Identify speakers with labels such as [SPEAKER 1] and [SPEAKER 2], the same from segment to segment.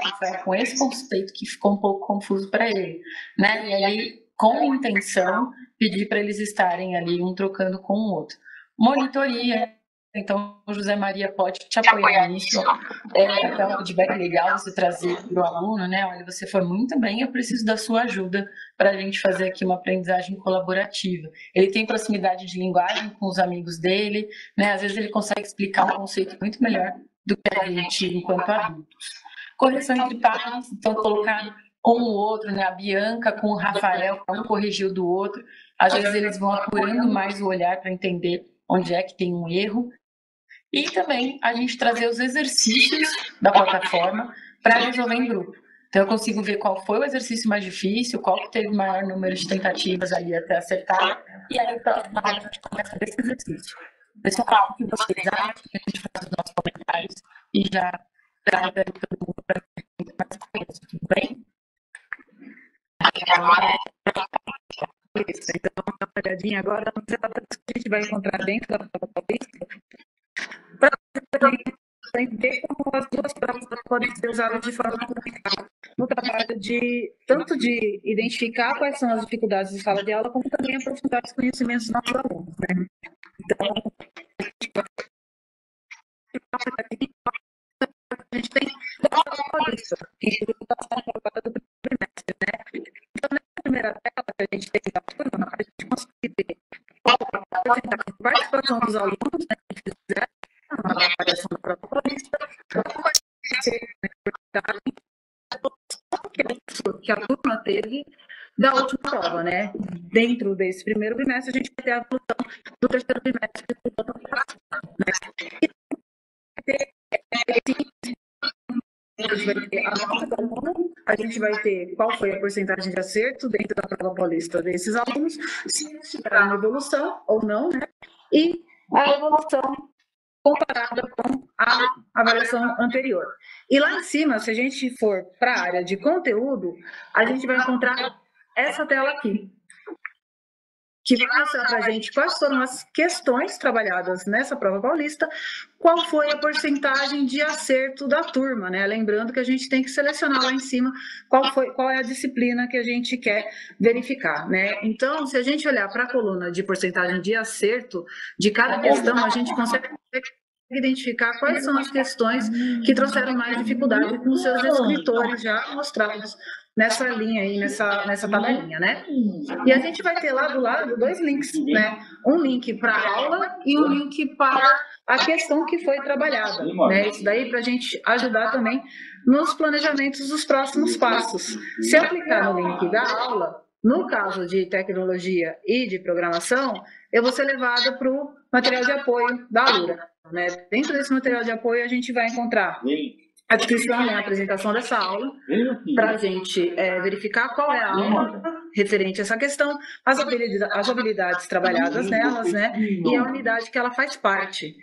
[SPEAKER 1] foi com esse conceito que ficou um pouco confuso para ele, né? E aí, com intenção, pedir para eles estarem ali um trocando com o outro. Monitoria. Então, o José Maria pode te apoiar nisso. Até um feedback legal você trazer para o aluno, né? Olha, você foi muito bem, eu preciso da sua ajuda para a gente fazer aqui uma aprendizagem colaborativa. Ele tem proximidade de linguagem com os amigos dele, né? Às vezes ele consegue explicar um conceito muito melhor do que a gente enquanto adultos. Correção entre pares, então colocar um ou outro, né? A Bianca com o Rafael, um corrigiu do outro. Às vezes eles vão apurando mais o olhar para entender onde é que tem um erro. E também a gente trazer os exercícios da plataforma para resolver em grupo. Então eu consigo ver qual foi o exercício mais difícil, qual que teve o maior número de tentativas ali até acertar, e aí a gente começa desse exercício. Pessoal, o que vocês acham? A gente faz os nossos comentários e já traz aí todo mundo para mais conheço, tudo bem?
[SPEAKER 2] Isso, então, dá uma olhadinha agora nos relatórios que a gente vai encontrar dentro da prova paulista, para entender como as duas provas podem ser usadas de forma comunitária no trabalho de tanto de identificar quais são as dificuldades de sala de aula, como também aprofundar os conhecimentos dos nossos alunos, né? Então, a gente tem a prova paulista, que está sendo agora do trimestre, né? Então, nessa primeira tela que a gente tem da turma, a gente consegue ver a participação dos alunos, né, que fizeram a avaliação da prova paulista, como vai ser que a turma teve da última prova, né? Dentro desse primeiro bimestre, a gente vai ter a evolução do terceiro bimestre, né? A gente vai ter qual foi a porcentagem de acerto dentro da prova paulista desses alunos, se eles tiveram uma evolução ou não, né? E a evolução comparada com a avaliação anterior. E lá em cima, se a gente for para a área de conteúdo, a gente vai encontrar essa tela aqui, que vai mostrar para a gente quais foram as questões trabalhadas nessa prova paulista, qual foi a porcentagem de acerto da turma, né? Lembrando que a gente tem que selecionar lá em cima qual é a disciplina que a gente quer verificar, né? Então, se a gente olhar para a coluna de porcentagem de acerto de cada questão, a gente consegue identificar quais são as questões que trouxeram mais dificuldade com os seus escritores já mostrados nessa linha aí, nessa tabelinha, né? E a gente vai ter lá do lado dois links, né? Um link para a aula e um link para a questão que foi trabalhada, né? Isso daí para a gente ajudar também nos planejamentos dos próximos passos. Se eu clicar no link da aula, no caso de tecnologia e de programação, eu vou ser levada para o material de apoio da Alura, né? Dentro desse material de apoio, a gente vai encontrar a descrição, né, a apresentação dessa aula, para a gente verificar qual é a aula referente a essa questão, as habilidades trabalhadas nelas, né, e a unidade que ela faz parte.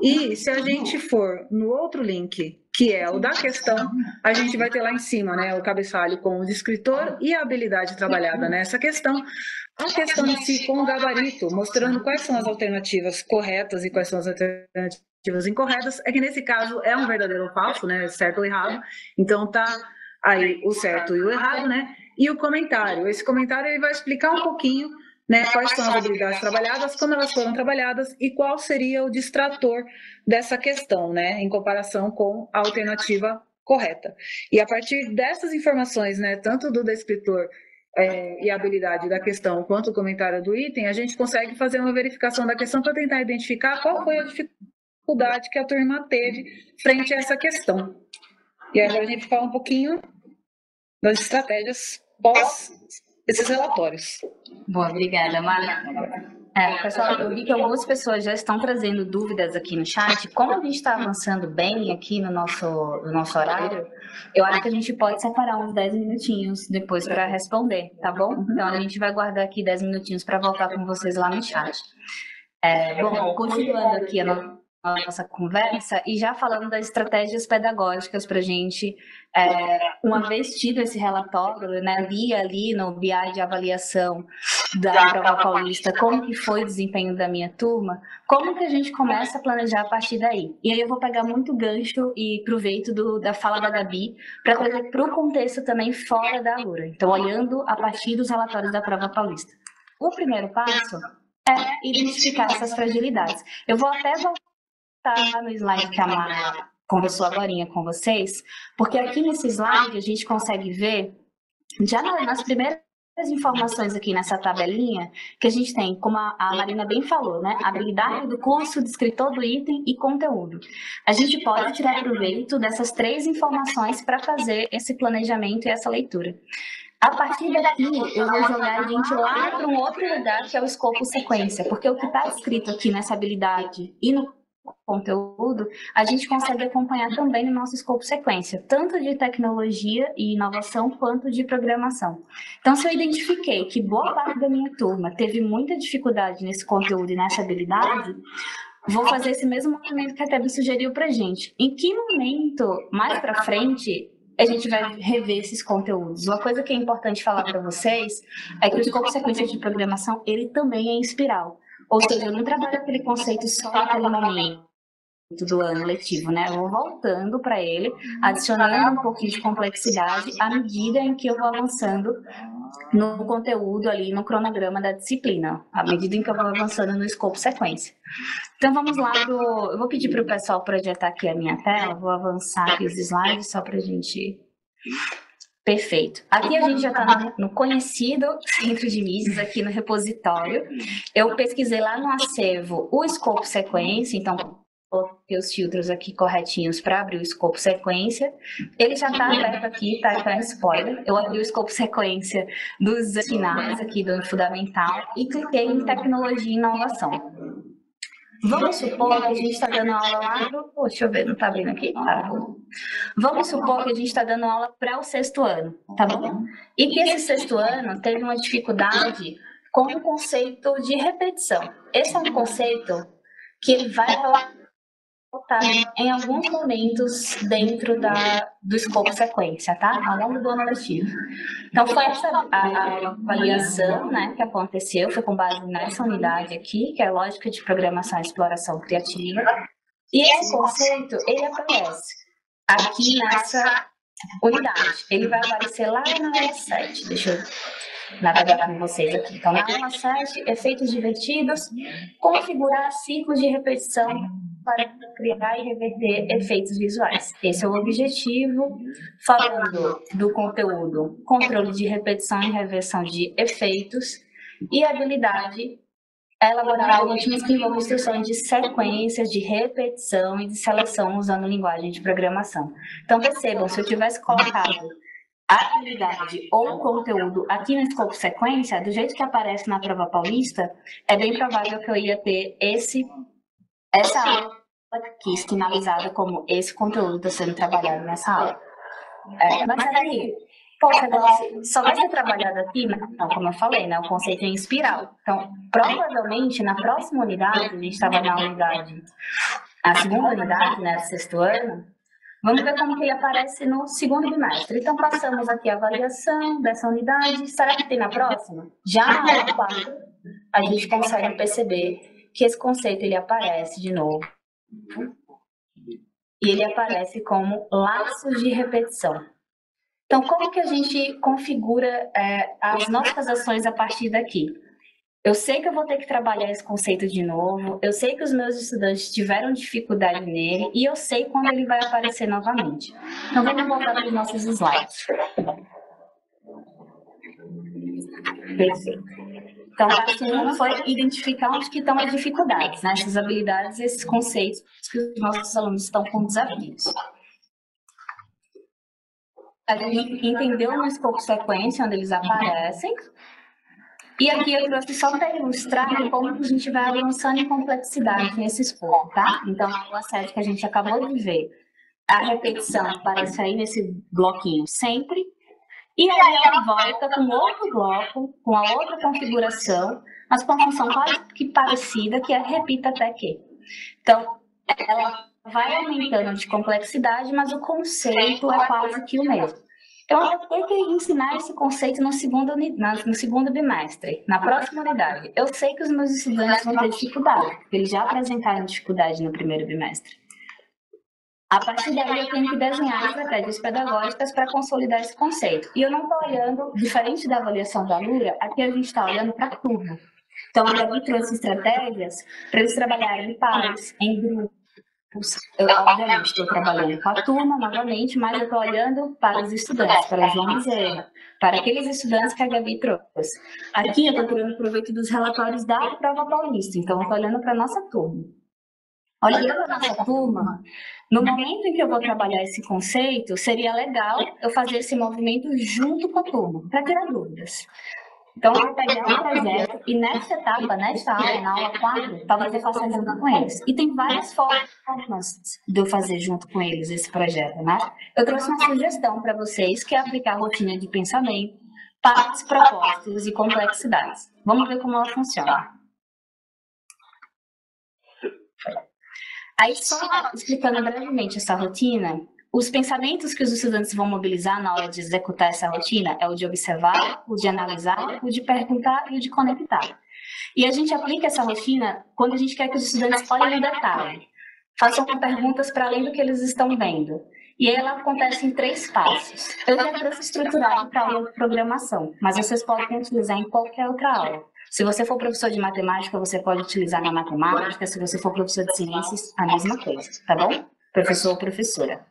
[SPEAKER 2] E se a gente for no outro link, que é o da questão, a gente vai ter lá em cima, né, o cabeçalho com o descritor e a habilidade trabalhada nessa questão, a questão em si com o gabarito, mostrando quais são as alternativas corretas e quais são as alternativas incorretas. É que nesse caso é um verdadeiro ou falso, né, certo ou errado, então tá aí o certo e o errado, né, e o comentário. Esse comentário ele vai explicar um pouquinho, né, quais são as habilidades trabalhadas, como elas foram trabalhadas e qual seria o distrator dessa questão, né, em comparação com a alternativa correta. E a partir dessas informações, né, tanto do descritor e a habilidade da questão quanto o comentário do item, a gente consegue fazer uma verificação da questão para tentar identificar qual foi a dificuldade que a turma teve frente a essa questão. E aí agora a gente fala um pouquinho das estratégias pós esses relatórios.
[SPEAKER 3] Boa, obrigada, Mara. Pessoal, eu vi que algumas pessoas já estão trazendo dúvidas aqui no chat. Como a gente está avançando bem aqui no nosso horário, eu acho que a gente pode separar uns 10 minutinhos depois para responder, tá bom? Então, a gente vai guardar aqui 10 minutinhos para voltar com vocês lá no chat. Bom, continuando aqui nossa conversa e já falando das estratégias pedagógicas para a gente, uma vez tido esse relatório, né, li ali no BI de avaliação da Prova Paulista como que foi o desempenho da minha turma, como que a gente começa a planejar a partir daí. E aí eu vou pegar muito gancho e proveito da fala da Gabi para trazer para o contexto também fora da Alura. Então, olhando a partir dos relatórios da Prova Paulista. O primeiro passo é identificar essas fragilidades. Eu vou até voltar no slide que a Mara conversou agora com vocês, porque aqui nesse slide a gente consegue ver, já nas primeiras informações aqui nessa tabelinha, que a gente tem, como a Marina bem falou, né? Habilidade do curso, descritor do item e conteúdo. A gente pode tirar proveito dessas 3 informações para fazer esse planejamento e essa leitura. A partir daqui, eu vou jogar a gente lá para um outro lugar, que é o escopo sequência, porque o que está escrito aqui nessa habilidade e no conteúdo, a gente consegue acompanhar também no nosso escopo sequência, tanto de tecnologia e inovação, quanto de programação. Então, se eu identifiquei que boa parte da minha turma teve muita dificuldade nesse conteúdo e nessa habilidade, vou fazer esse mesmo movimento que a Gabi sugeriu para a gente. Em que momento, mais para frente, a gente vai rever esses conteúdos? Uma coisa que é importante falar para vocês é que o escopo sequência de programação, ele também é em espiral. Ou seja, eu não trabalho aquele conceito só naquele momento do ano letivo, né? Eu vou voltando para ele, adicionando um pouquinho de complexidade à medida em que eu vou avançando no conteúdo ali, no cronograma da disciplina, à medida em que eu vou avançando no escopo sequência. Então vamos lá eu vou pedir para o pessoal projetar aqui a minha tela, vou avançar aqui os slides só para a gente... Perfeito. Aqui a gente já está no conhecido centro de mídias, aqui no repositório. Eu pesquisei lá no acervo o escopo sequência, então coloquei os filtros aqui corretinhos para abrir o escopo sequência. Ele já está aberto aqui, tá? Então, spoiler. Eu abri o escopo sequência dos finais aqui do fundamental e cliquei em tecnologia e inovação. Vamos supor que a gente está dando aula lá do... Deixa eu ver, não está abrindo aqui? Tá. Vamos supor que a gente está dando aula para o 6º ano, tá bom? E que esse 6º ano teve uma dificuldade com o conceito de repetição. Esse é um conceito que ele vai voltar em alguns momentos dentro do escopo sequência, tá? Ao longo do ano letivo. Então, foi essa a avaliação, né, que aconteceu, foi com base nessa unidade aqui, que é a lógica de programação e exploração criativa. E esse conceito, ele aparece aqui nessa unidade. Ele vai aparecer lá na aula 7. Deixa eu navegar com vocês aqui. Então, na aula 7, efeitos divertidos, configurar ciclos de repetição para criar e reverter efeitos visuais. Esse é o objetivo. Falando do conteúdo, controle de repetição e reversão de efeitos, e habilidade é elaborar algoritmos que envolvem instruções de sequências, de repetição e de seleção usando linguagem de programação. Então, percebam, se eu tivesse colocado a habilidade ou o conteúdo aqui no escopo sequência, do jeito que aparece na Prova Paulista, é bem provável que eu ia ter essa aula aqui finalizada como esse conteúdo está sendo trabalhado nessa aula. Mas aí, poxa, só vai ser trabalhado aqui? Não, como eu falei, né, o conceito é em espiral. Então, provavelmente, na próxima unidade, a gente estava na unidade, a segunda unidade, né, do 6º ano, vamos ver como que ele aparece no 2º bimestre. Então, passamos aqui a avaliação dessa unidade. Será que tem na próxima? Já na aula 4, a gente consegue perceber que esse conceito ele aparece de novo. E ele aparece como laços de repetição. Então, como que a gente configura as nossas ações a partir daqui? Eu sei que eu vou ter que trabalhar esse conceito de novo, eu sei que os meus estudantes tiveram dificuldade nele e eu sei quando ele vai aparecer novamente. Então, vamos voltar para os nossos slides. Perfeito. Então, o passo 1 foi identificar onde que estão as dificuldades, né? Essas habilidades, esses conceitos que os nossos alunos estão com desafios. A gente entendeu no escopo sequência, onde eles aparecem. E aqui eu trouxe só para ilustrar como a gente vai avançando em complexidade nesse escopo, tá? Então, a aula 7 que a gente acabou de ver, a repetição aparece aí nesse bloquinho sempre. E aí ela volta com outro bloco, com a outra configuração, mas com a função quase que parecida, que é repita até que. Então, ela vai aumentando de complexidade, mas o conceito é quase que o mesmo. Então, eu vou ter que ensinar esse conceito no segundo bimestre, na próxima unidade. Eu sei que os meus estudantes vão ter dificuldade, porque eles já apresentaram dificuldade no primeiro bimestre. A partir daí, eu tenho que desenhar estratégias pedagógicas para consolidar esse conceito. E eu não estou olhando, diferente da avaliação da Lura, aqui a gente está olhando para a turma. Então, a Gabi trouxe estratégias para eles trabalharem em pares, em grupos. Eu, obviamente, estou trabalhando com a turma novamente, mas eu estou olhando para os estudantes, para João Bezerra, para aqueles estudantes que a Gabi trouxe. Aqui eu estou tirando proveito dos relatórios da Prova Paulista, então eu estou olhando para a nossa turma. Olhando para a nossa turma, no momento em que eu vou trabalhar esse conceito, seria legal eu fazer esse movimento junto com a turma, para tirar dúvidas. Então, eu vou pegar um projeto e nessa etapa, nesta aula, na aula 4, talvez eu faça junto com eles. E tem várias formas de eu fazer junto com eles esse projeto, né? Eu trouxe uma sugestão para vocês, que é aplicar a rotina de pensamento, partes, propostas e complexidades. Vamos ver como ela funciona. Aí, só explicando brevemente essa rotina, os pensamentos que os estudantes vão mobilizar na hora de executar essa rotina é o de observar, o de analisar, o de perguntar e o de conectar. E a gente aplica essa rotina quando a gente quer que os estudantes olhem no detalhe, façam perguntas para além do que eles estão vendo. E aí ela acontece em 3 passos. Eu já trouxe estruturado para a aula de programação, mas vocês podem utilizar em qualquer outra aula. Se você for professor de matemática, você pode utilizar na matemática. Se você for professor de ciências, a mesma coisa, tá bom? Professor ou professora.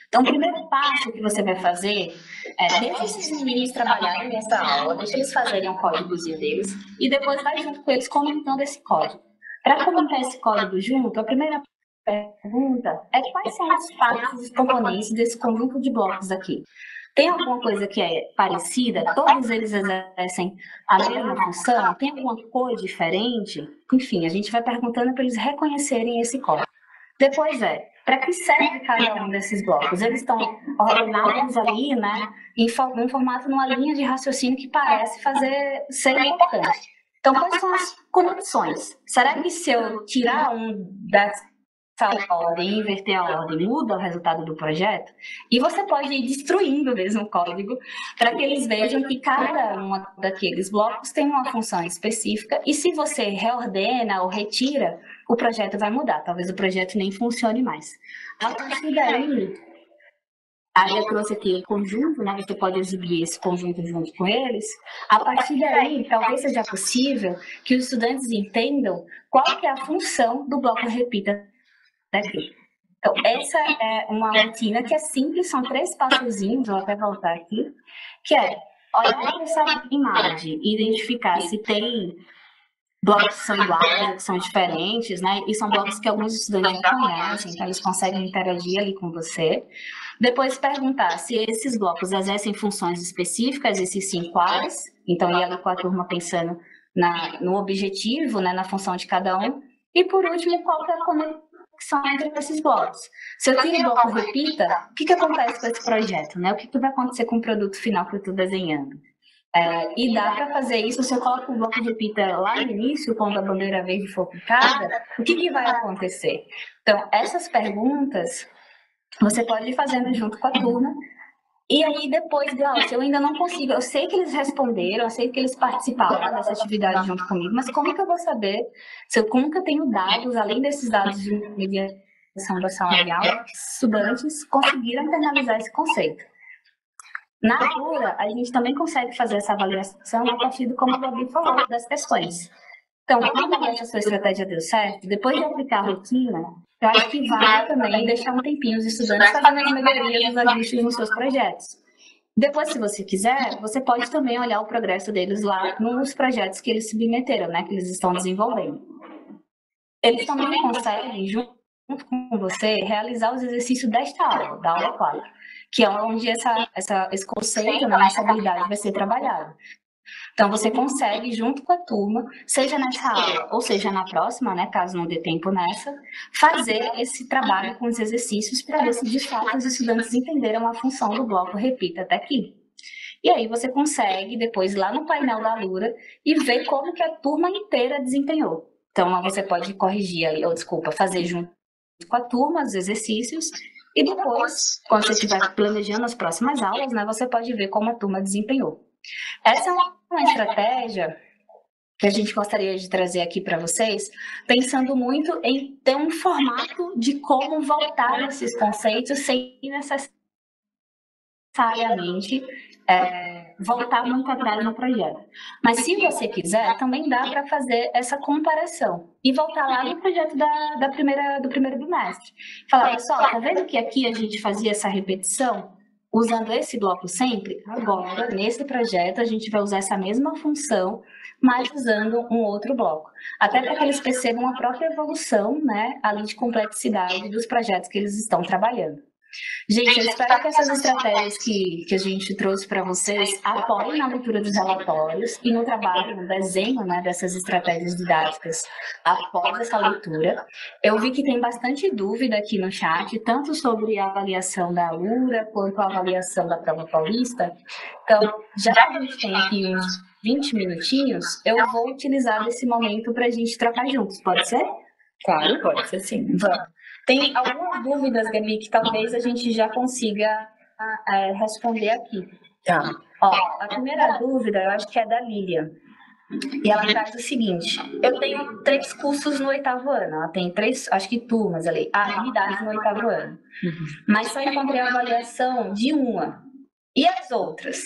[SPEAKER 3] Então, o primeiro passo que você vai fazer é deixa esses meninos trabalharem nessa aula, deixa eles fazerem um códigozinho deles e depois vai junto com eles comentando esse código. Para comentar esse código junto, a primeira pergunta é quais são as partes e componentes desse conjunto de blocos aqui. Tem alguma coisa que é parecida? Todos eles exercem a mesma função? Tem alguma cor diferente? Enfim, a gente vai perguntando para eles reconhecerem esse código. Depois para que serve cada um desses blocos? Eles estão ordenados ali, né, em formato numa linha de raciocínio que parece ser importante. Então, quais são as conexões? Será que se eu tirar um dessa ordem e inverter a ordem, muda o resultado do projeto? E você pode ir destruindo mesmo o código para que eles vejam que cada um daqueles blocos tem uma função específica e se você reordena ou retira, o projeto vai mudar. Talvez o projeto nem funcione mais. A partir daí, aí eu trouxe aqui o conjunto, né? Você pode exibir esse conjunto junto com eles. A partir daí, talvez seja possível que os estudantes entendam qual que é a função do bloco repita daqui. Então, essa é uma rotina que é simples, são 3 passozinhos, vou até voltar aqui, que é olhar para essa imagem e identificar se tem blocos que são iguais, que são diferentes, né? E são blocos que alguns estudantes já conhecem, então eles conseguem interagir ali com você. Depois perguntar se esses blocos exercem funções específicas, e se sim, quais. Então, ir ali com a turma pensando no objetivo, né, na função de cada um. E por último, qual que é a conexão entre esses blocos. Se eu tiro o bloco repita, o que acontece com esse projeto? Né? O que vai acontecer com o produto final que eu estou desenhando? E dá para fazer isso se eu coloco o bloco repita lá no início, quando a bandeira verde for picada, o que vai acontecer? Então, essas perguntas você pode ir fazendo junto com a turma. E aí, depois, se eu ainda não consigo, eu sei que eles responderam, eu sei que eles participaram dessa atividade junto comigo, mas como que eu vou saber, como que eu tenho dados, além desses dados de mediação da sala de aula, que estudantes conseguiram internalizar esse conceito? Na Lura, a gente também consegue fazer essa avaliação a partir do como a Gabi falou, das questões. Então, quando essa sua estratégia deu certo, depois de aplicar a rotina, eu acho que vale também deixar um tempinho os estudantes fazendo as melhorias, os ajustes nos seus projetos. Depois, se você quiser, você pode também olhar o progresso deles lá nos projetos que eles submeteram, né, que eles estão desenvolvendo. Eles também conseguem, junto com você, realizar os exercícios desta aula, da aula 4, que é onde esse conceito, né, essa habilidade vai ser trabalhado. Então, você consegue, junto com a turma, seja nessa aula ou seja na próxima, né, caso não dê tempo nessa, fazer esse trabalho com os exercícios para ver se, de fato, os estudantes entenderam a função do bloco repita até aqui. E aí você consegue, depois, ir lá no painel da Lura e ver como que a turma inteira desempenhou. Então, você pode corrigir ali, fazer junto com a turma, os exercícios, e depois, quando você estiver planejando as próximas aulas, né, você pode ver como a turma desempenhou. Essa é uma estratégia que a gente gostaria de trazer aqui para vocês, pensando muito em ter um formato de como voltar esses conceitos sem necessariamente voltar muito atrás no projeto. Mas se você quiser, também dá para fazer essa comparação e voltar lá no projeto do primeiro bimestre. Falar, pessoal, tá vendo que aqui a gente fazia essa repetição? Usando esse bloco sempre? Agora, nesse projeto, a gente vai usar essa mesma função, mas usando um outro bloco. Até para que eles percebam a própria evolução, né, ali de complexidade dos projetos que eles estão trabalhando. Gente, eu espero que essas estratégias que a gente trouxe para vocês apoiem na leitura dos relatórios e no trabalho, no desenho, né, dessas estratégias didáticas após essa leitura. Eu vi que tem bastante dúvida aqui no chat, tanto sobre a avaliação da URA quanto a avaliação da Prova Paulista. Então, já que a gente tem aqui uns 20 minutinhos, eu vou utilizar esse momento para a gente trocar juntos, pode ser?
[SPEAKER 1] Claro, pode ser sim.
[SPEAKER 3] Vamos. Tem algumas dúvidas, Gabi, que talvez a gente já consiga responder aqui.
[SPEAKER 1] Tá.
[SPEAKER 3] Ó, a primeira dúvida, eu acho que é da Lilian. E ela traz o seguinte: eu tenho 3 cursos no 8º ano. Ela tem 3, acho que turmas ali, unidades no 8º ano. Mas só encontrei a avaliação de uma. E as outras?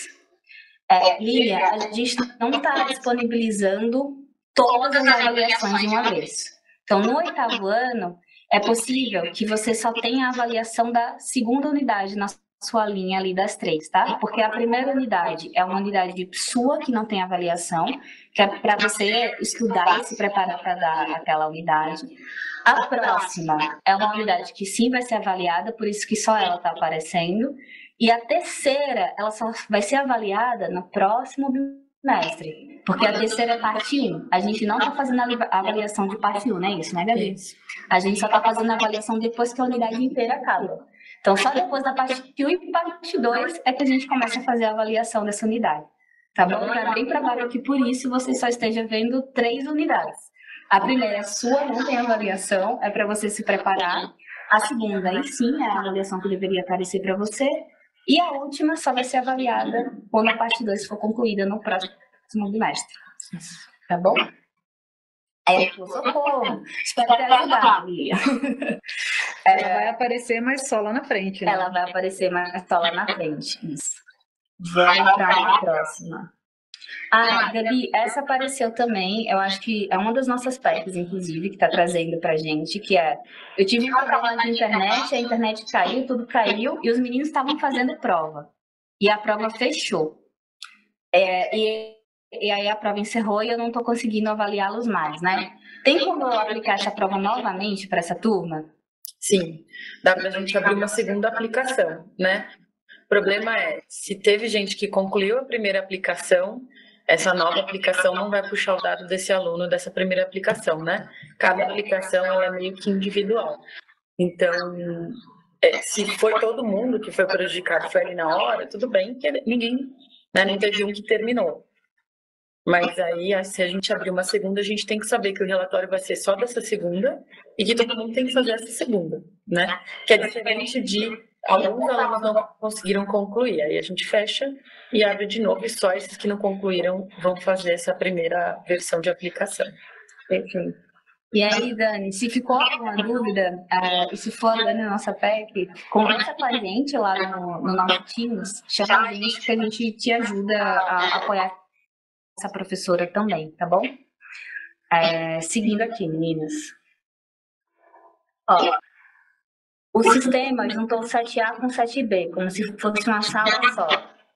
[SPEAKER 3] Lilian, a gente não está disponibilizando todas as avaliações de uma vez. Então, no 8º ano, é possível que você só tenha a avaliação da segunda unidade na sua linha ali das 3, tá? Porque a primeira unidade é uma unidade sua que não tem avaliação, que é para você estudar e se preparar para dar aquela unidade. A próxima é uma unidade que sim vai ser avaliada, por isso que só ela está aparecendo. E a terceira, ela só vai ser avaliada no próximo bimestre, porque a terceira é parte 1. A gente não está fazendo a avaliação de parte 1, não é isso, né, Gabi? A gente só está fazendo a avaliação depois que a unidade inteira acaba. Então, só depois da parte 1 e parte 2 é que a gente começa a fazer a avaliação dessa unidade. Tá bom? Então, é bem provável que por isso você só esteja vendo 3 unidades. A primeira é sua, não tem avaliação, é para você se preparar. A segunda, aí sim, é a avaliação que deveria aparecer para você. E a última só vai ser avaliada quando a parte 2 for concluída no próximo bimestre. Tá bom? Aí eu socorro. Espero ter ajudado, Lilian.
[SPEAKER 2] Ela vai aparecer, mas só lá na frente. Né?
[SPEAKER 3] Ela vai aparecer, mas só lá na frente. Isso. Vamos para a próxima. Gabi, essa apareceu também, eu acho que é uma das nossas peças, inclusive, que está trazendo pra gente, que é, eu tive um problema de internet, a internet caiu, tudo caiu, e os meninos estavam fazendo prova. E a prova fechou. E aí a prova encerrou e eu não estou conseguindo avaliá-los mais, né? Tem como eu aplicar essa prova novamente para essa turma?
[SPEAKER 1] Sim, dá para a gente abrir uma segunda aplicação, né? O problema é, se teve gente que concluiu a primeira aplicação, essa nova aplicação não vai puxar o dado desse aluno dessa primeira aplicação, né? Cada aplicação ela é meio que individual. Então, se foi todo mundo que foi prejudicado, foi ali na hora, tudo bem, que ninguém, né, não teve um que terminou. Mas aí, se a gente abrir uma segunda, a gente tem que saber que o relatório vai ser só dessa segunda e que todo mundo tem que fazer essa segunda, né? Que é diferente de alguns alunos não conseguiram concluir. Aí a gente fecha e abre de novo e só esses que não concluíram vão fazer essa primeira versão de aplicação.
[SPEAKER 3] Perfeito. E aí, Dani, se ficou alguma dúvida, e se for a Dani, nossa PEC, conversa com a gente lá no nosso Teams, chama a gente que a gente te ajuda a apoiar essa professora também, tá bom? Seguindo aqui, meninas. Ó, o sistema juntou 7A com 7B, como se fosse uma sala só,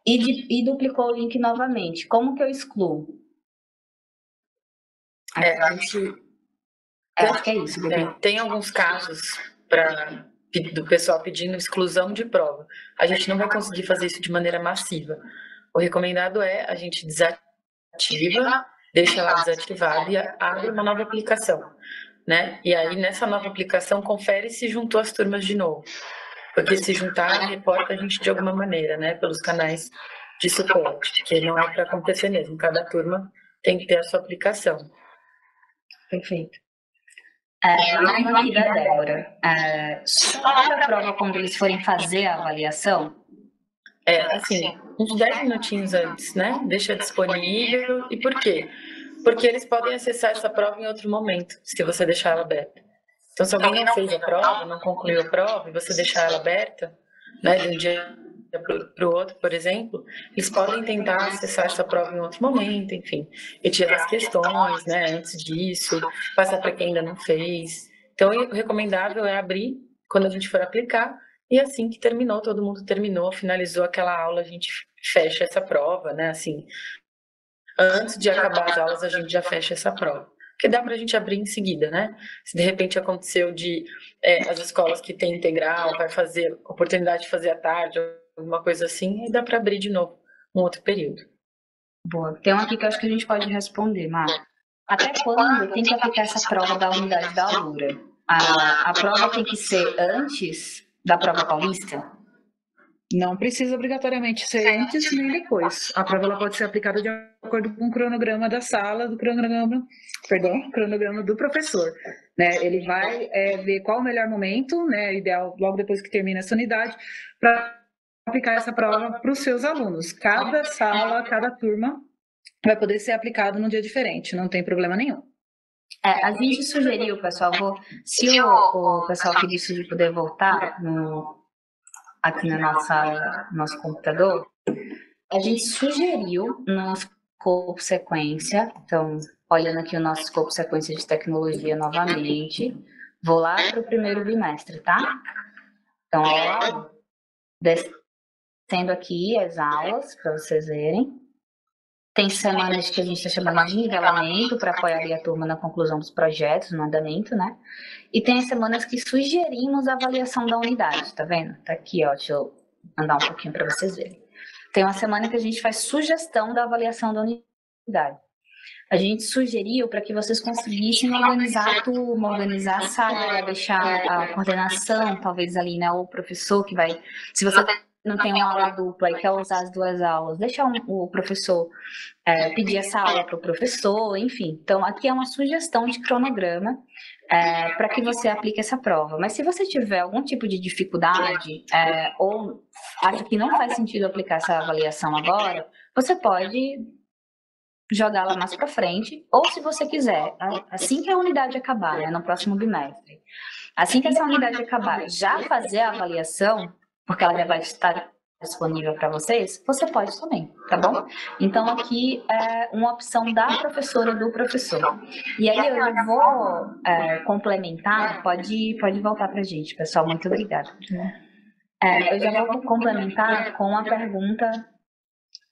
[SPEAKER 3] e duplicou o link novamente. Como que eu excluo? Acho que é isso, Gabi.
[SPEAKER 1] Tem alguns casos do pessoal pedindo exclusão de prova. A gente não vai conseguir fazer isso de maneira massiva. O recomendado é a gente desativa, deixa lá desativado e abre uma nova aplicação, né? E aí, nessa nova aplicação, confere se juntou as turmas de novo. Porque se juntar, reporta a gente de alguma maneira, né? Pelos canais de suporte, que não é para acontecer mesmo. Cada turma tem que ter a sua aplicação.
[SPEAKER 3] Perfeito. Mesmo aqui da Débora, só para a prova quando eles forem fazer a avaliação?
[SPEAKER 1] Assim, uns 10 minutinhos antes, né? Deixa disponível. E por quê? Porque eles podem acessar essa prova em outro momento, se você deixar ela aberta. Então, se alguém não fez a prova, não concluiu a prova, e você deixar ela aberta, né, de um dia para o outro, por exemplo, eles podem tentar acessar essa prova em outro momento, enfim, e tirar as questões, né, antes disso, passar para quem ainda não fez. Então, o recomendável é abrir quando a gente for aplicar, e assim que terminou, todo mundo terminou, finalizou aquela aula, a gente fecha essa prova, né, assim, antes de acabar as aulas, a gente já fecha essa prova. Porque dá para a gente abrir em seguida, né? Se de repente aconteceu de as escolas que têm integral, vai fazer oportunidade de fazer à tarde, alguma coisa assim, aí dá para abrir de novo um outro período.
[SPEAKER 3] Boa. Tem um aqui que eu acho que a gente pode responder, Mar. Até quando tem que aplicar essa prova da unidade da Alura? A prova tem que ser antes da prova paulista?
[SPEAKER 2] Não precisa obrigatoriamente ser antes nem depois. A prova ela pode ser aplicada de acordo com o cronograma da sala, cronograma do professor. Né? Ele vai ver qual o melhor momento, né, ideal logo depois que termina essa unidade, para aplicar essa prova para os seus alunos. Cada sala, cada turma vai poder ser aplicado num dia diferente, não tem problema nenhum.
[SPEAKER 3] A gente sugeriu, pessoal, se o pessoal aqui de poder voltar aqui no nosso computador, a gente sugeriu no escopo sequência, então, olhando aqui o nosso escopo sequência de tecnologia novamente, vou lá para o primeiro bimestre, tá? Então, ó, descendo aqui as aulas, para vocês verem. Tem semanas que a gente está chamando de nivelamento para apoiar ali a turma na conclusão dos projetos, no andamento, né? E tem as semanas que sugerimos a avaliação da unidade, tá vendo? Tá aqui, ó, deixa eu andar um pouquinho para vocês verem. Tem uma semana que a gente faz sugestão da avaliação da unidade. A gente sugeriu para que vocês conseguissem organizar a turma, organizar a sala, deixar a coordenação, talvez ali, né, o professor que vai... Se você não tem uma aula dupla e quer usar as duas aulas, deixa o professor pedir essa aula para o professor, enfim. Então, aqui é uma sugestão de cronograma para que você aplique essa prova. Mas se você tiver algum tipo de dificuldade ou acha que não faz sentido aplicar essa avaliação agora, você pode jogá-la mais para frente, ou se você quiser, assim que a unidade acabar, né, no próximo bimestre, assim que essa unidade acabar, já fazer a avaliação, porque ela já vai estar disponível para vocês, você pode também, tá bom? Então, aqui é uma opção da professora ou do professor. E aí eu vou complementar, pode voltar para a gente, pessoal, muito obrigada. Eu já vou complementar com a pergunta,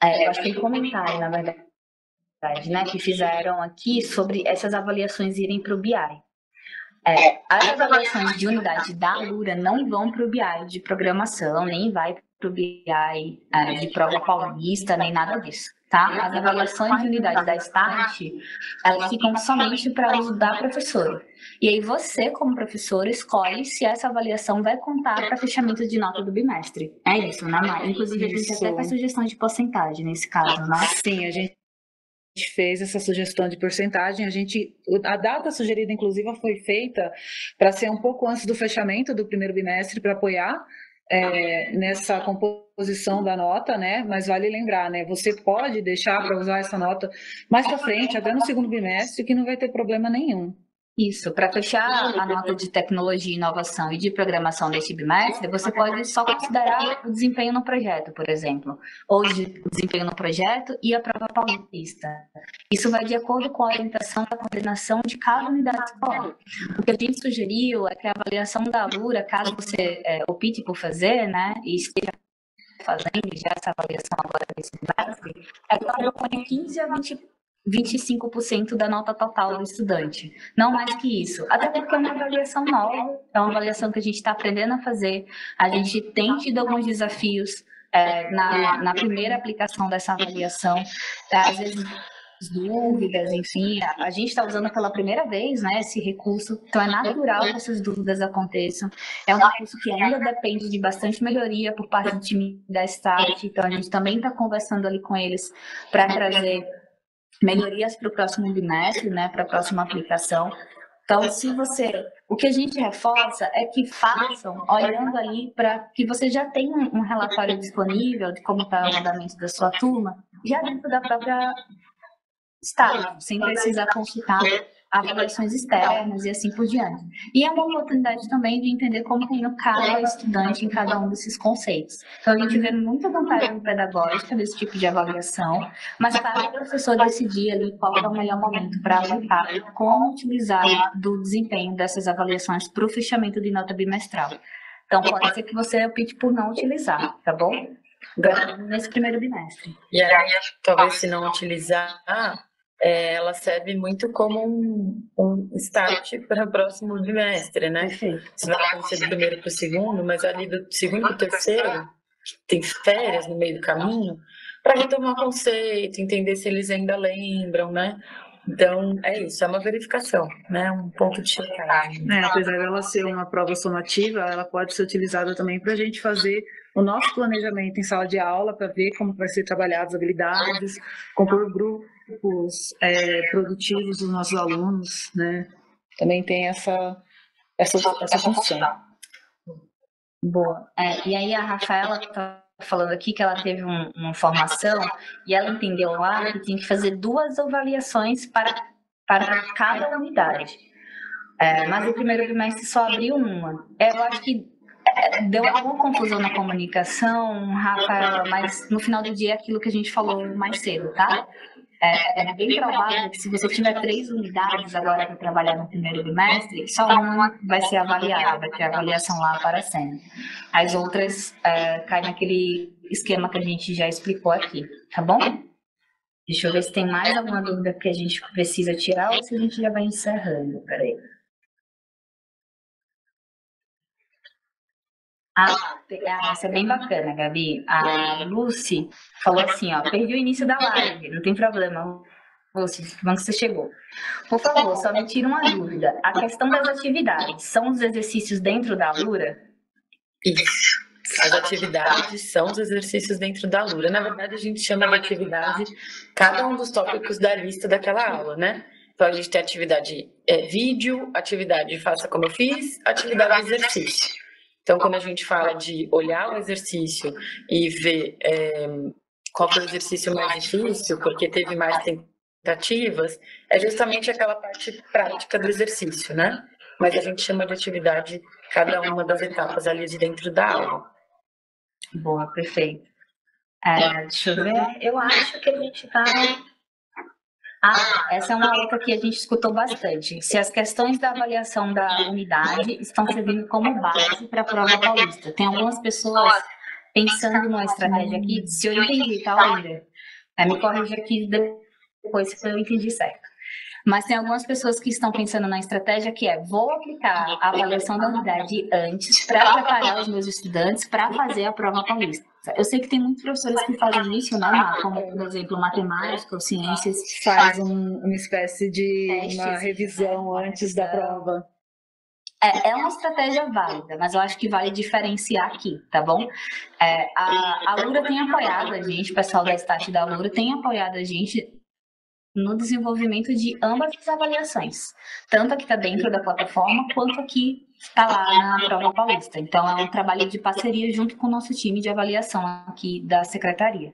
[SPEAKER 3] eu acho que tem comentário, na verdade, né, que fizeram aqui sobre essas avaliações irem para o BI. As avaliações de unidade da Alura não vão para o BI de programação, nem vai para o BI de prova paulista, nem nada disso, tá? As avaliações de unidade da Start, elas ficam somente para uso da professora. E aí você, como professor, escolhe se essa avaliação vai contar para fechamento de nota do bimestre. É isso, né, Mari? Inclusive, a gente até faz sugestão de porcentagem nesse caso, né?
[SPEAKER 2] Sim, a gente fez essa sugestão de porcentagem, a data sugerida, inclusive, foi feita para ser um pouco antes do fechamento do primeiro bimestre, para apoiar nessa composição da nota, né? Mas vale lembrar, né? Você pode deixar para usar essa nota mais para frente, até no segundo bimestre, que não vai ter problema nenhum.
[SPEAKER 3] Isso, para fechar a nota de tecnologia, inovação e de programação deste bimestre, você pode só considerar o desempenho no projeto, por exemplo, ou o desempenho no projeto e a prova paulista. Isso vai de acordo com a orientação da coordenação de cada unidade escolar. O que a gente sugeriu é que a avaliação da Alura, caso você opte por fazer, né, e esteja fazendo já essa avaliação agora nesse bimestre, é que ela ponha 15 a 25% da nota total do estudante. Não mais que isso. Até porque é uma avaliação nova, é uma avaliação que a gente está aprendendo a fazer. A gente tem tido alguns desafios na primeira aplicação dessa avaliação. Às vezes, dúvidas, enfim, a gente está usando pela primeira vez, né, esse recurso, então é natural que essas dúvidas aconteçam. É um recurso que ainda depende de bastante melhoria por parte do time da Start, então a gente também está conversando ali com eles para trazer melhorias para o próximo bimestre, né, para a próxima aplicação. Então, o que a gente reforça é que façam olhando ali para que você já tenha um relatório disponível de como está o andamento da sua turma, já dentro da própria estágio, sem precisar consultar avaliações externas e assim por diante. E é uma oportunidade também de entender como está indo cada estudante em cada um desses conceitos. Então, a gente vê muita vantagem pedagógica desse tipo de avaliação, mas para o professor decidir ali qual é o melhor momento para aplicar e como utilizar do desempenho dessas avaliações para o fechamento de nota bimestral. Então, pode ser que você opte por não utilizar, tá bom? Nesse primeiro bimestre.
[SPEAKER 1] E aí, talvez se não utilizar, ela serve muito como um start para o próximo bimestre, né?
[SPEAKER 3] Perfeito.
[SPEAKER 1] Você vai acontecer do primeiro para o segundo, mas ali do segundo para o terceiro, tem férias no meio do caminho, para retomar o conceito, entender se eles ainda lembram, né? Então, é isso, é uma verificação, né? Um ponto de checagem.
[SPEAKER 2] Apesar dela ser uma prova somativa, ela pode ser utilizada também para a gente fazer o nosso planejamento em sala de aula, para ver como vai ser trabalhadas as habilidades, compor grupos produtivos dos nossos alunos, né? Também tem essa função.
[SPEAKER 3] Boa. E aí a Rafaela está falando aqui que ela teve uma formação e ela entendeu lá que tinha que fazer 2 avaliações para cada unidade. Mas o primeiro bimestre só abriu uma. Eu acho que deu alguma confusão na comunicação, Rafaela, mas no final do dia é aquilo que a gente falou mais cedo, tá? É bem provável que se você tiver 3 unidades agora para trabalhar no primeiro bimestre, só uma vai ser avaliada, vai ter avaliação lá aparecendo. As outras caem naquele esquema que a gente já explicou aqui, tá bom? Deixa eu ver se tem mais alguma dúvida que a gente precisa tirar ou se a gente já vai encerrando. Peraí. Essa é bem bacana, Gabi. A Lucy falou assim, perdi o início da live, não tem problema. Lucy, que bom que você chegou. Por favor, só me tira uma dúvida. A questão das atividades, são os exercícios dentro da Alura?
[SPEAKER 1] Isso. As atividades são os exercícios dentro da Alura. Na verdade, a gente chama de atividade cada um dos tópicos da lista daquela aula, né? Então, a gente tem atividade vídeo, atividade faça como eu fiz, atividade exercício. Então, quando a gente fala de olhar o exercício e ver qual foi o exercício mais difícil, porque teve mais tentativas, é justamente aquela parte prática do exercício, né? Mas a gente chama de atividade cada uma das etapas ali de dentro da aula.
[SPEAKER 3] Boa, perfeito. Deixa eu ver. Eu acho que a gente está... essa é uma outra que a gente escutou bastante. Se as questões da avaliação da unidade estão servindo como base para a prova paulista. Tem algumas pessoas pensando numa estratégia aqui. Se eu entendi, tá, Linda? Me corrija aqui depois se eu entendi certo. Mas tem algumas pessoas que estão pensando na estratégia que vou aplicar a avaliação da unidade antes para preparar os meus estudantes para fazer a prova paulista. Eu sei que tem muitos professores que fazem isso, né, como, por exemplo, matemática ou ciências.
[SPEAKER 2] Faz uma espécie de uma revisão antes da prova.
[SPEAKER 3] É uma estratégia válida, mas eu acho que vale diferenciar aqui, tá bom? A Alura tem apoiado a gente, o pessoal da Start da Alura tem apoiado a gente no desenvolvimento de ambas as avaliações, tanto a que está dentro da plataforma, quanto a que está lá na prova paulista. Então, é um trabalho de parceria junto com o nosso time de avaliação aqui da secretaria.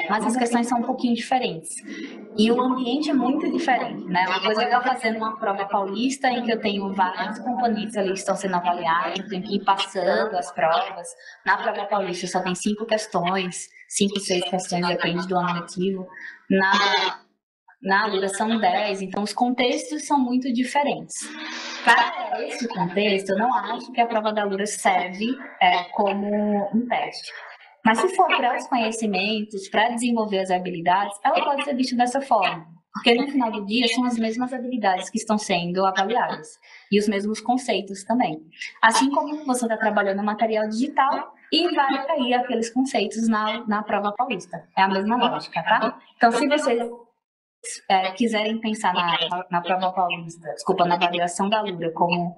[SPEAKER 3] Mas as questões são um pouquinho diferentes. E o ambiente é muito diferente, né? Uma coisa é eu estou fazendo uma prova paulista em que eu tenho vários componentes ali que estão sendo avaliados, eu tenho que ir passando as provas. Na prova paulista só tem 5 questões, 5, 6 questões, depende do ano letivo. Na Alura são 10, então os contextos são muito diferentes. Para esse contexto, eu não acho que a prova da Alura serve como um teste. Mas se for para os conhecimentos, para desenvolver as habilidades, ela pode ser vista dessa forma. Porque no final do dia são as mesmas habilidades que estão sendo avaliadas. E os mesmos conceitos também. Assim como você está trabalhando material digital e vai cair aqueles conceitos na prova paulista. É a mesma lógica, tá? Então, se vocês quiserem pensar na prova paulista, desculpa, na avaliação da Alura como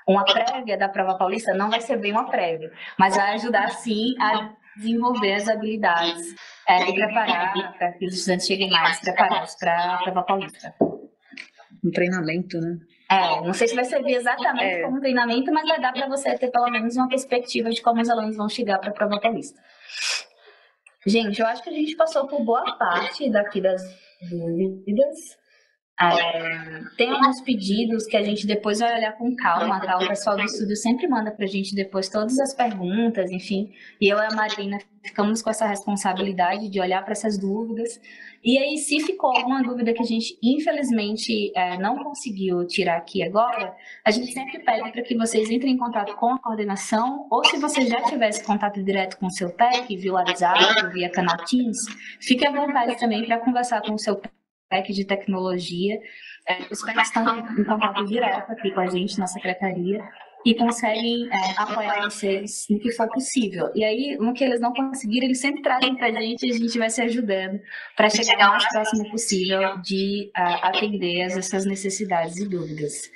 [SPEAKER 3] uma prévia da prova paulista, não vai ser bem uma prévia, mas vai ajudar sim a desenvolver as habilidades e preparar para que os estudantes cheguem mais preparados para a prova paulista.
[SPEAKER 2] Um treinamento, né?
[SPEAKER 3] Não sei se vai servir exatamente como treinamento, mas vai dar para você ter pelo menos uma perspectiva de como os alunos vão chegar para a prova paulista. Gente, eu acho que a gente passou por boa parte daqui das dúvidas. Tem alguns pedidos que a gente depois vai olhar com calma, tá? O pessoal do estúdio sempre manda pra gente depois todas as perguntas, enfim. E eu e a Marina ficamos com essa responsabilidade de olhar para essas dúvidas. E aí, se ficou alguma dúvida que a gente, infelizmente, não conseguiu tirar aqui agora, a gente sempre pede para que vocês entrem em contato com a coordenação, ou se você já tivesse contato direto com o seu TEC, via WhatsApp, via canal Teams, fique à vontade também para conversar com o seu PEC de tecnologia. Os PECs estão em contato direto aqui com a gente na secretaria e conseguem apoiar vocês no que for possível. E aí, no que eles não conseguirem, eles sempre trazem para a gente e a gente vai se ajudando para chegar o mais próximo possível de atender essas necessidades e dúvidas.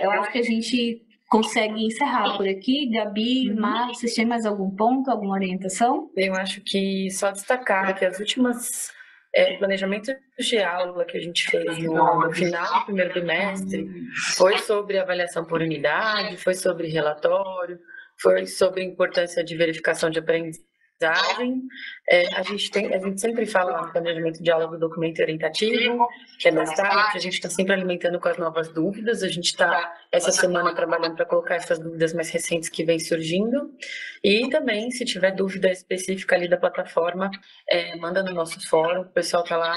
[SPEAKER 3] Eu acho que a gente consegue encerrar por aqui. Gabi, Mar, vocês têm mais algum ponto, alguma orientação?
[SPEAKER 1] Eu acho que só destacar que as últimas planejamentos de aula que a gente fez no final do primeiro bimestre foi sobre avaliação por unidade, foi sobre relatório, foi sobre a importância de verificação de aprendizagem. A gente sempre fala no planejamento de aula do documento orientativo, que é da STAR, que a gente está sempre alimentando com as novas dúvidas. A gente está, essa semana, trabalhando para colocar essas dúvidas mais recentes que vêm surgindo. E também, se tiver dúvida específica ali da plataforma, manda no nosso fórum, o pessoal está lá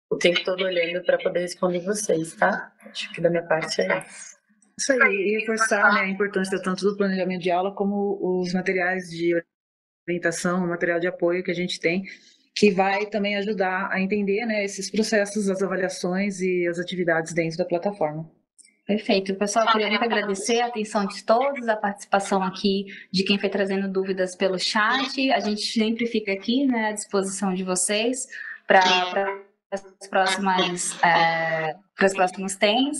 [SPEAKER 1] o tempo todo olhando para poder responder vocês, tá? Acho que da minha parte é isso.
[SPEAKER 2] Isso aí, e reforçar, né, a importância tanto do planejamento de aula como os materiais de orientação, o material de apoio que a gente tem, que vai também ajudar a entender, né, esses processos, as avaliações e as atividades dentro da plataforma.
[SPEAKER 3] Perfeito. Pessoal, queria muito agradecer a atenção de todos, a participação aqui de quem foi trazendo dúvidas pelo chat. A gente sempre fica aqui, né, à disposição de vocês para os próximos temas.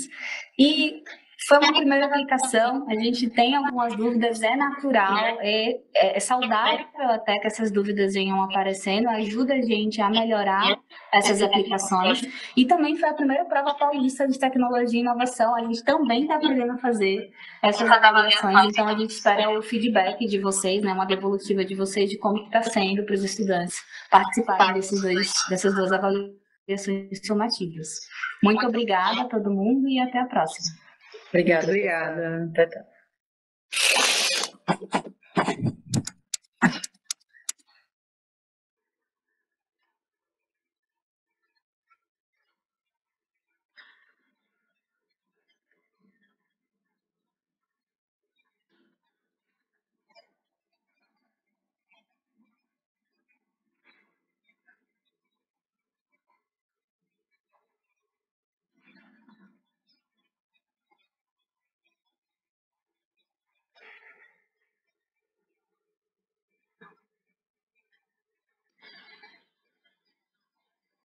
[SPEAKER 3] E foi uma primeira aplicação, a gente tem algumas dúvidas, é natural, é saudável até que essas dúvidas venham aparecendo, ajuda a gente a melhorar essas aplicações. E também foi a primeira prova paulista de tecnologia e inovação, a gente também está aprendendo a fazer essas avaliações, então a gente espera o feedback de vocês, né, uma devolutiva de vocês de como está sendo para os estudantes participarem dessas duas avaliações formativas. Muito obrigada a todo mundo e até a próxima.
[SPEAKER 1] Obrigada.
[SPEAKER 2] Muito obrigada.
[SPEAKER 1] Até.